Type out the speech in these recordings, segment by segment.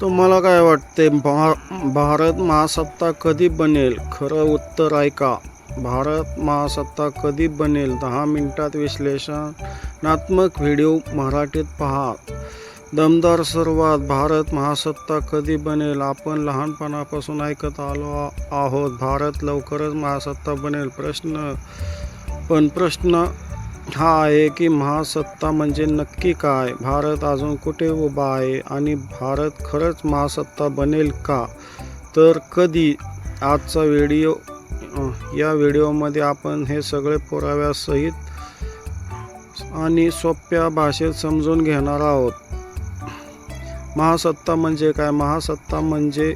तुम्हाला काय वाटते? भारत महासत्ता कधी बनेल? खरं उत्तर ऐका. भारत महासत्ता कधी बनेल? 10 मिनिटात विश्लेषणात्मक व्हिडिओ मराठीत पहा. दमदार सुरुवात. भारत महासत्ता कधी बनेल? आपण लहानपणापासून ऐकत आलो आहोत, भारत लवकरच महासत्ता बनेल. प्रश्न हा आहे की महासत्ता म्हणजे नक्की काय? भारत अजून कुठे उभा आहे आणि भारत खरंच महासत्ता बनेल का? तर कधी? आजचा या व्हिडिओमध्ये आपण हे सगळे पुराव्यासहित आणि सोप्या भाषेत समजून घेणार आहोत. महासत्ता म्हणजे काय? महासत्ता म्हणजे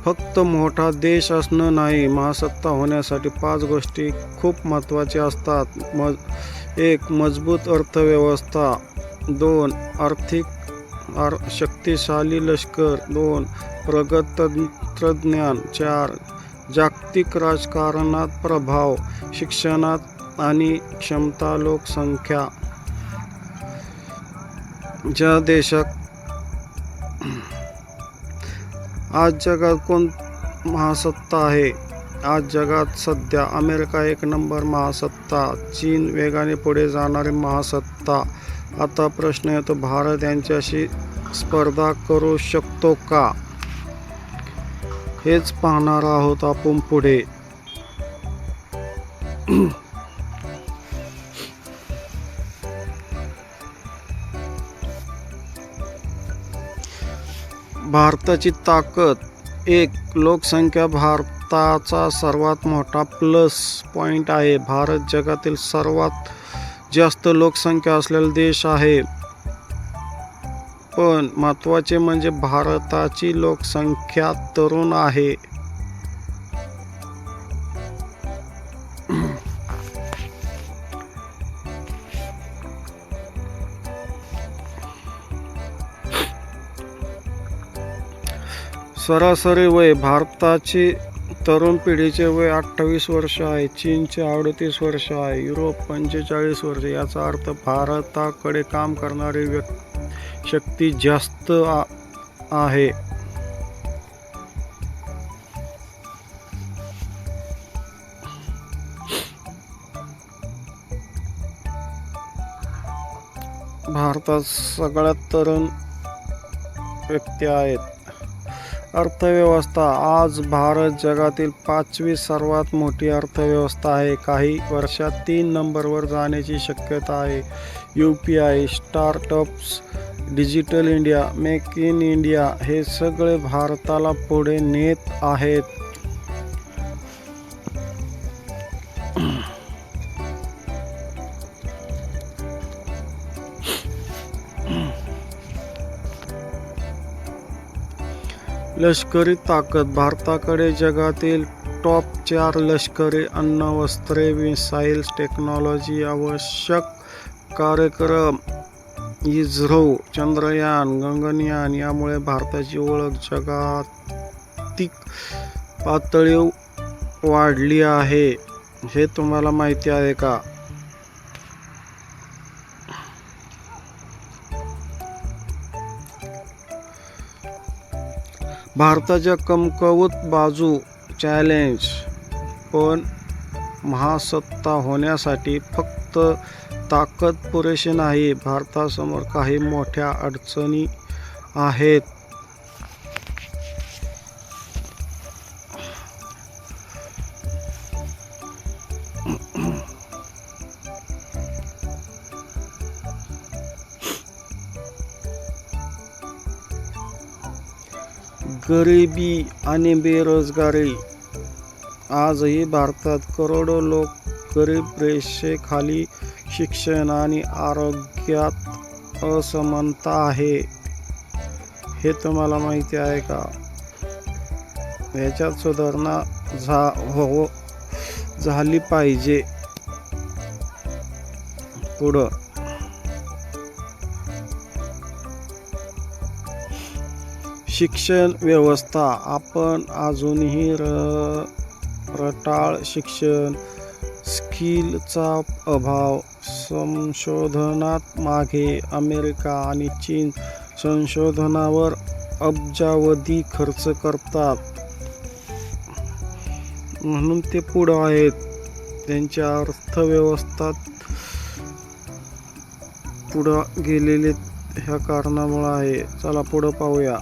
फक्त मोठा देश असणं नाही. महासत्ता होण्यासाठी 5 गोष्टी खूप महत्त्वाच्या असतात. 1. मजबूत अर्थव्यवस्था. 2. शक्तिशाली लष्कर. 2. प्रगत तंत्रज्ञान. 4. जागतिक राजकारणात प्रभाव. शिक्षणात आणि क्षमता. लोकसंख्या. ज्या देशात आज जगात कोण महासत्ता आहे? आज जगात सध्या अमेरिका 1 नंबर महासत्ता, चीन वेगाने पुढे जाणारी महासत्ता. आता प्रश्न येतो, भारत यांच्याशी स्पर्धा करू शकतो का? हेच पाहणार आहोत आपण पुढे. भारताची ताकद. 1. लोकसंख्या. भारताचा सर्वात मोठा प्लस पॉइंट आहे. भारत जगातील सर्वात जास्त लोकसंख्या असलेला देश आहे. पण महत्त्वाचे म्हणजे भारताची लोकसंख्या तरुण आहे. सरासरी वय. भारताची तरुण पिढीचे वय 28 वर्ष आहे. चीनचे 38 वर्ष आहे. युरोप 45 वर्ष. याचा अर्थ भारताकडे काम करणारी शक्ती जास्त आहे. भारतात सगळ्यात तरुण व्यक्ती आहेत. अर्थव्यवस्था. आज भारत जगातील 5वी सर्वात मोठी अर्थव्यवस्था आहे. काही वर्षात 3 नंबरवर जाण्याची शक्यता आहे. UPI, startups, digital India, make in India हे सगळे भारताला पुढे नेत आहेत. लष्करी ताकद. भारताकडे जगातील टॉप 4 लष्करी अण्वस्त्रे, मिसाईल्स, टेक्नॉलॉजी, आवश्यक कार्यक्रम, इस्रो, चंद्रयान, गगनयान यामुळे भारताची ओळख जागतिक पातळीवर वाढली आहे. हे तुम्हाला माहिती आहे का? भारताच्या कमकुवत बाजू. चॅलेंज. पण महासत्ता होण्यासाठी फक्त ताकद पुरेशी नाही. भारतासमोर काही मोठ्या अडचणी आहेत. गरिबी आणि बेरोजगारी. आजही भारतात करोडो लोक गरीब रेषेखाली. शिक्षण आणि आरोग्यात असमानता आहे. हे तुम्हाला माहिती आहे का? याच्यात सुधारणा झाली पाहिजे. पुढं शिक्षण व्यवस्था. आपण अजूनही रटाळ शिक्षण, स्किलचा अभाव, संशोधनात मागे. अमेरिका आणि चीन संशोधनावर अब्जावधी खर्च करतात, म्हणून ते पुढं आहेत. त्यांच्या अर्थव्यवस्था पुढं गेलेले ह्या कारणामुळे आहे. चला पुढं पाहूया.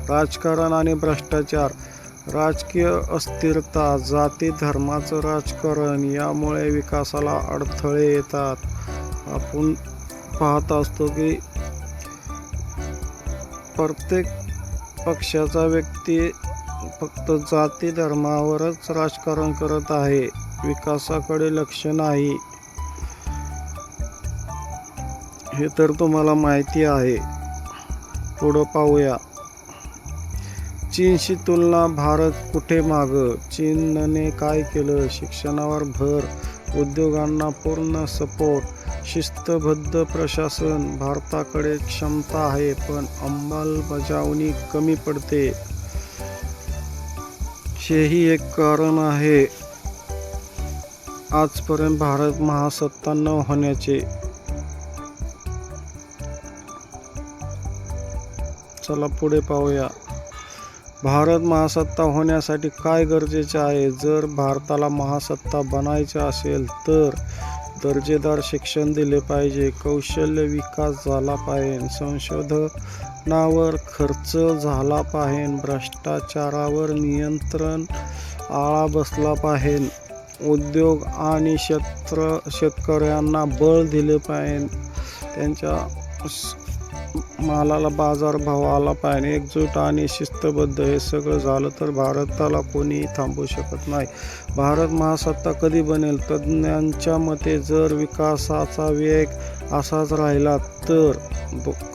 राजकारण आणि भ्रष्टाचार, राजकीय अस्थिरता, जाती धर्माचं राजकारण यामुळे विकासाला अडथळे येतात. आपण पाहत असतो की प्रत्येक पक्षाचा व्यक्ती फक्त जाती धर्मावरच राजकारण करत आहे, विकासाकडे लक्ष नाही. हे तर तुम्हाला माहिती आहे. पुढं पाहूया. चीनशी तुलना, भारत कुठे मागं? चीनने काय केलं? शिक्षणावर भर, उद्योगांना पूर्ण सपोर्ट, शिस्तबद्ध प्रशासन. भारताकडे क्षमता आहे पण अंमलबजावणी कमी पडते. हेही एक कारण आहे आजपर्यंत भारत महासत्ता न होण्याचे. चला पुढे पाहूया. भारत महासत्ता होण्यासाठी काय गरजेचे आहे? जर भारताला महासत्ता बनायचे असेल तर दर्जेदार शिक्षण दिले पाहिजे, कौशल्य विकास झाला पाहिजे, संशोधनावर खर्च झाला पाहिजे, भ्रष्टाचारावर नियंत्रण आळा बसला पाहिजे, उद्योग आणि शेतकऱ्यांना बळ दिले पाहिजे, त्यांच्या मालाला बाजारभाव आला पाहिजे, एकजूट आणि शिस्तबद्ध. हे सगळं झालं तर भारताला कोणीही थांबवू शकत नाही. भारत महासत्ता कधी बनेल? तज्ज्ञांच्या मते जर विकासाचा वेग असाच राहिला तर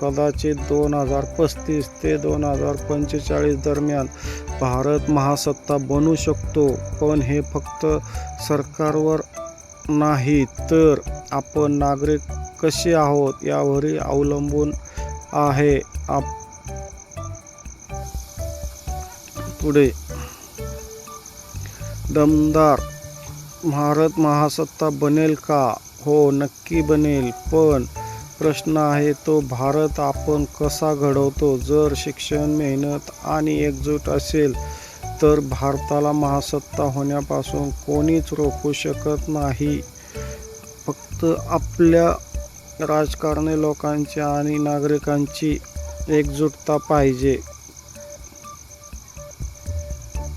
कदाचित 2035 ते 2045 दरम्यान भारत महासत्ता बनू शकतो. पण हे फक्त सरकारवर नाही तर आपण नागरिक कसे आहोत यावरही अवलंबून आहे. पुढे दमदार भारत महासत्ता बनेल का? हो, नक्की बनेल. पण प्रश्न आहे तो भारत आपण कसा घडवतो? जर शिक्षण, मेहनत आणि एकजूट असेल तर भारताला महासत्ता होण्यापासून कोणीच रोखू शकत नाही. फक्त आपल्या राजकारणी लोकांची आणि नागरिकांची एकजुटता पाहिजे.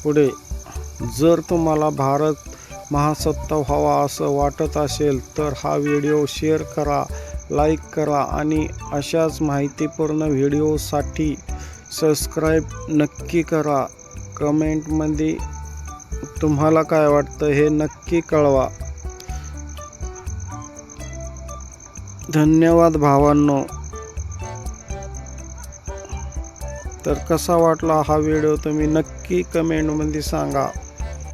पुढे जर तुम्हाला भारत महासत्ता व्हावा असं वाटत असेल तर हा व्हिडिओ शेअर करा, लाईक करा आणि अशाच माहितीपूर्ण व्हिडिओसाठी सबस्क्राईब नक्की करा. कमेंटमध्ये तुम्हाला काय वाटतं हे नक्की कळवा. धन्यवाद भावांनो. तर कसा वाटला हा व्हिडिओ तुम्ही नक्की कमेंटमध्ये सांगा.